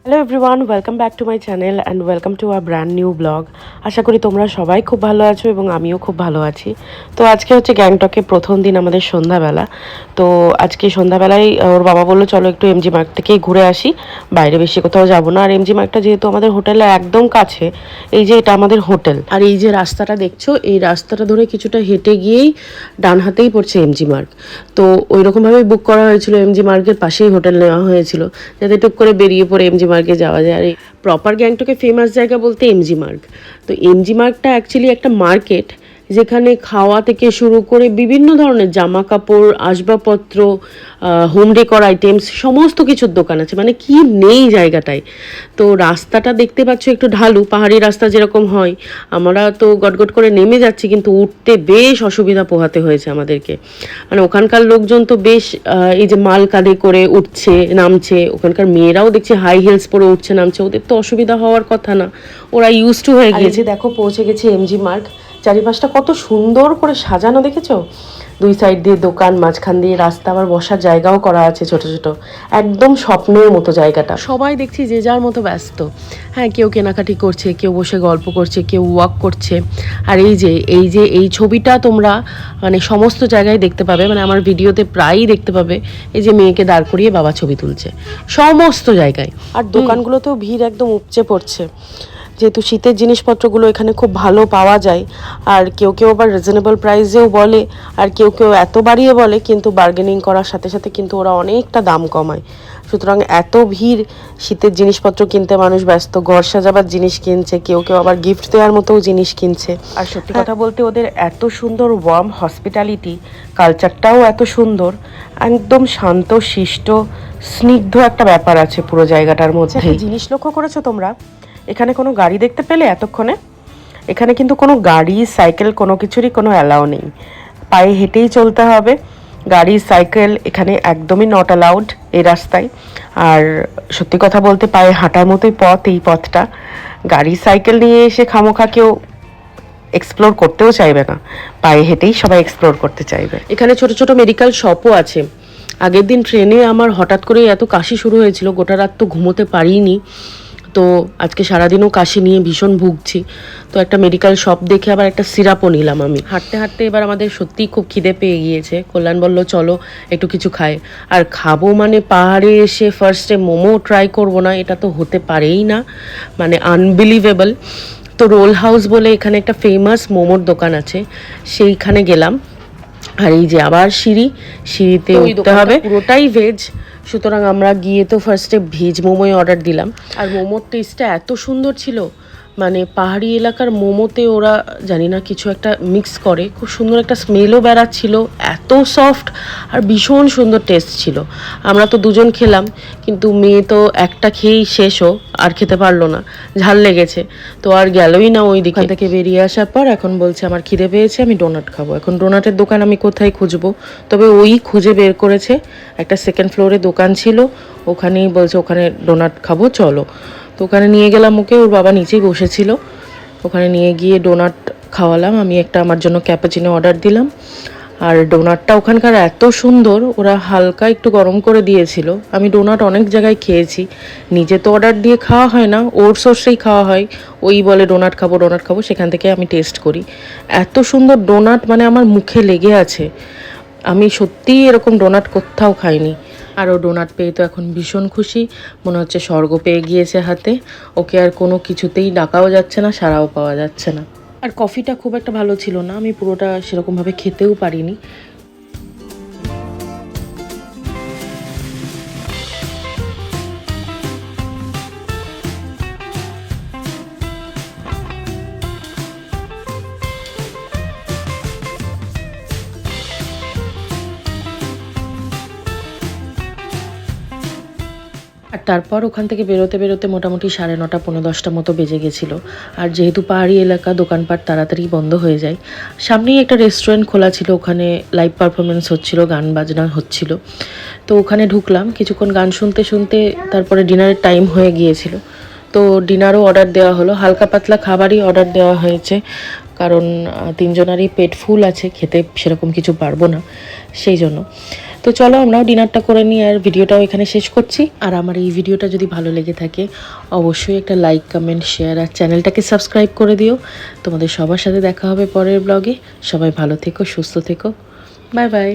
Hello everyone, welcome back to my channel and welcome to a brand new blog. আশা করি তোমরা সবাই খুব ভালো আছো এবং আমিও খুব ভালো আছি। তো আজকে হচ্ছে গ্যাংটকে প্রথম দিন আমাদের সন্ধ্যাবেলা। তো আজকে সন্ধ্যাবেলায় ওর বাবা বললো চলো একটু এমজি মার্গ থেকেই ঘুরে আসি, বাইরে বেশি কোথাও যাবো না। আর এমজি মার্গটা যেহেতু আমাদের হোটেলের একদম কাছে, এই যে এটা আমাদের হোটেল, আর এই যে রাস্তাটা দেখছো, এই রাস্তাটা ধরে কিছুটা হেঁটে গিয়েই ডান হাতেই পড়ছে এমজি মার্গ। তো ওই রকমভাবেই বুক করা হয়েছিল, এমজি মার্গের পাশেই হোটেল নেওয়া হয়েছিল যাতে টুক করে বেরিয়ে পড়ে এমজি মার্গে যাওয়া যায়। আর এই প্রপার গ্যাংটকে ফেমাস জায়গা বলতে এমজি মার্গ। তো এমজি মার্গটা অ্যাকচুয়ালি একটা মার্কেট যেখানে খাওয়া থেকে শুরু করে বিভিন্ন ধরনের জামা কাপড়, আসবাবপত্র, হোম ডেকর আইটেমস সমস্ত কিছুর দোকান আছে, মানে কি নেই জায়গাটায়। তো রাস্তাটা দেখতে পাচ্ছ একটু ঢালু, পাহাড়ি রাস্তা যেরকম হয়। আমরা তো গটগট করে নেমে যাচ্ছি, কিন্তু উঠতে বেশ অসুবিধা পোহাতে হয়েছে আমাদেরকে। মানে ওখানকার লোকজন তো বেশ এই যে মাল কাঁধে করে উঠছে নামছে, ওখানকার মেয়েরাও দেখছি হাই হিলস পরে উঠছে নামছে, ওদের তো অসুবিধা হওয়ার কথা না, ওরা ইউজ টু হয়ে গিয়েছে। দেখো পৌঁছে গেছে এমজি মার্গ। চারিপাশটা কত সুন্দর করে সাজানো দেখেছো, দুই সাইড দিয়ে দোকান, মাঝখান দিয়ে রাস্তা, আবার বসার জায়গাও করা আছে ছোট ছোট, একদম স্বপ্নের মতো জায়গাটা। সবাই দেখছি যে যার মতো ব্যস্ত। হ্যাঁ, কেউ কেনাকাটি করছে, কেউ বসে গল্প করছে, কেউ ওয়াক করছে। আর এই ছবিটা তোমরা মানে সমস্ত জায়গায় দেখতে পাবে, মানে আমার ভিডিওতে প্রায়ই দেখতে পাবে। এই যে মেয়েকে দাঁড় করিয়ে বাবা ছবি তুলছে সমস্ত জায়গায়। আর দোকানগুলোতেও ভিড় একদম উপচে পড়ছে, যেহেতু শীতের জিনিসপত্রগুলো এখানে খুব ভালো পাওয়া যায়। আর কেউ কেউ আবার রিজনেবল প্রাইসেও বলে, আর কেউ কেউ এত বাড়িয়ে বলে, কিন্তু বার্গেনিং করার সাথে সাথে কিন্তু ওরা অনেকটা দাম কমায়। সুতরাং এত ভিড়, শীতের জিনিসপত্র কিনতে মানুষ ব্যস্ত, ঘর সাজাবার জিনিস কিনছে, কেউ কেউ আবার গিফট দেওয়ার মতোও জিনিস কিনছে। আর সত্যি কথা বলতে ওদের এত সুন্দর ওয়ার্ম হসপিটালিটি, কালচারটাও এত সুন্দর, একদম শান্ত শিষ্ট স্নিগ্ধ একটা ব্যাপার আছে পুরো জায়গাটার মধ্যে। জিনিস লক্ষ্য করেছো তোমরা, এখানে কোনো গাড়ি দেখতে পেলে এতক্ষণে? এখানে কিন্তু কোনো গাড়ি সাইকেল কোনো কিছুরই কোনো অ্যালাউ নেই, পায়ে হেঁটেই চলতে হবে। গাড়ি সাইকেল এখানে একদমই নট অ্যালাউড এই রাস্তায়। আর সত্যি কথা বলতে পায়ে হাঁটার মতোই পথ এই পথটা, গাড়ি সাইকেল নিয়ে এসে খামোখা কেউ এক্সপ্লোর করতেও চাইবে না, পায়ে হেঁটেই সবাই এক্সপ্লোর করতে চাইবে। এখানে ছোট ছোট মেডিকেল শপও আছে। আগের দিন ট্রেনে আমার হঠাৎ করে এত কাশি শুরু হয়েছিল, গোটা রাত তো ঘুমোতে পারিনি। তো আজকে সারাদিনও কাশি নিয়ে ভীষণ ভুগছি। তো একটা মেডিকেল শপ দেখে আবার একটা সিরাপও নিলাম আমি। হাঁটতে হাঁটতে এবার আমাদের সত্যিই খুব খিদে পেয়ে গিয়েছে। কল্যাণ বলল চলো একটু কিছু খাই। আর খাবো মানে পাহাড়ে এসে ফার্স্টে মোমো ট্রাই করবো না, এটা তো হতে পারেই না, মানে আনবিলিভেবল। তো রোল হাউস বলে এখানে একটা ফেমাস মোমোর দোকান আছে, সেইখানে গেলাম। আর এই যে আবার সিঁড়িতে উঠতে হবে, পুরোটাই ভেজ। সুতরাং আমরা গিয়ে তো ফার্স্টে ভেজ মোমোই অর্ডার দিলাম। আর মোমোর টেস্টটা এত সুন্দর ছিল, মানে পাহাড়ি এলাকার মোমোতে ওরা জানি না কিছু একটা মিক্স করে, খুব সুন্দর একটা স্মেলও বেরাচ্ছিল, এত সফট আর ভীষণ সুন্দর টেস্ট ছিল। আমরা তো দুজন খেলাম, কিন্তু মেয়ে তো একটা খেয়েই শেষও, আর খেতে পারলো না, ঝাল লেগেছে। তো আর গেলই না ওই দিকে থেকে। বেরিয়ে আসার পর এখন বলছে আমার খিদে পেয়েছে, আমি ডোনাট খাবো। এখন ডোনাটের দোকান আমি কোথায় খুঁজবো, তবে ওই খুঁজে বের করেছে, একটা সেকেন্ড ফ্লোরে দোকান ছিল, ওখানেই বলছে ওখানে ডোনাট খাবো চলো। তো ওখানে নিয়ে গেলাম ওকে, ওর বাবা নিচেই বসেছিল, ওখানে নিয়ে গিয়ে ডোনাট খাওয়ালাম। আমি একটা আমার জন্য ক্যাপাচিনো অর্ডার দিলাম। আর ডোনাটটা ওখানকার এত সুন্দর, ওরা হালকা একটু গরম করে দিয়েছিল। আমি ডোনাট অনেক জায়গায় খেয়েছি, নিজে তো অর্ডার দিয়ে খাওয়া হয় না, ওর সোর্সেই খাওয়া হয়। ওই বলে ডোনাট খাবো, সেখান থেকে আমি টেস্ট করি। এত সুন্দর ডোনাট, মানে আমার মুখে লেগে আছে। আমি সত্যিই এরকম ডোনাট কোথাও খাইনি। আর ও ডোনাট পেয়ে তো এখন ভীষণ খুশি, মনে হচ্ছে স্বর্গ পেয়ে গিয়েছে হাতে। ওকে আর কোনো কিছুতেই ডাকাও যাচ্ছে না, সাড়াও পাওয়া যাচ্ছে না। আর কফিটা খুব একটা ভালো ছিল না, আমি পুরোটা সেরকমভাবে খেতেও পারিনি। আর তারপর ওখান থেকে বেরোতে বেরোতে মোটামুটি 9:30 10:30 মতো বেজে গেছিলো। আর যেহেতু পাহাড়ি এলাকা, দোকানপাট তাড়াতাড়ি বন্ধ হয়ে যায়। সামনেই একটা রেস্টুরেন্ট খোলা ছিল, ওখানে লাইভ পারফরমেন্স হচ্ছিল, গান বাজনা হচ্ছিল। তো ওখানে ঢুকলাম, কিছুক্ষণ গান শুনতে শুনতে তারপরে ডিনারের টাইম হয়ে গিয়েছিল। তো ডিনারও অর্ডার দেওয়া হলো, হালকা পাতলা খাবারই অর্ডার দেওয়া হয়েছে, কারণ তিনজনারই পেট ফুল আছে, খেতে সেরকম কিছু পারবো না সেই জন্য। তো চলো আমরাও ডিনারটা করে নিই আর ভিডিওটাও এখানে শেষ করছি। আর আমার এই ভিডিওটা যদি ভালো লেগে থাকে অবশ্যই একটা লাইক, কমেন্ট, শেয়ার আর চ্যানেলটাকে সাবস্ক্রাইব করে দিও। তোমাদের সবার সাথে দেখা হবে পরের ব্লগে। সবাই ভালো থেকো, সুস্থ থেকো। Bye bye.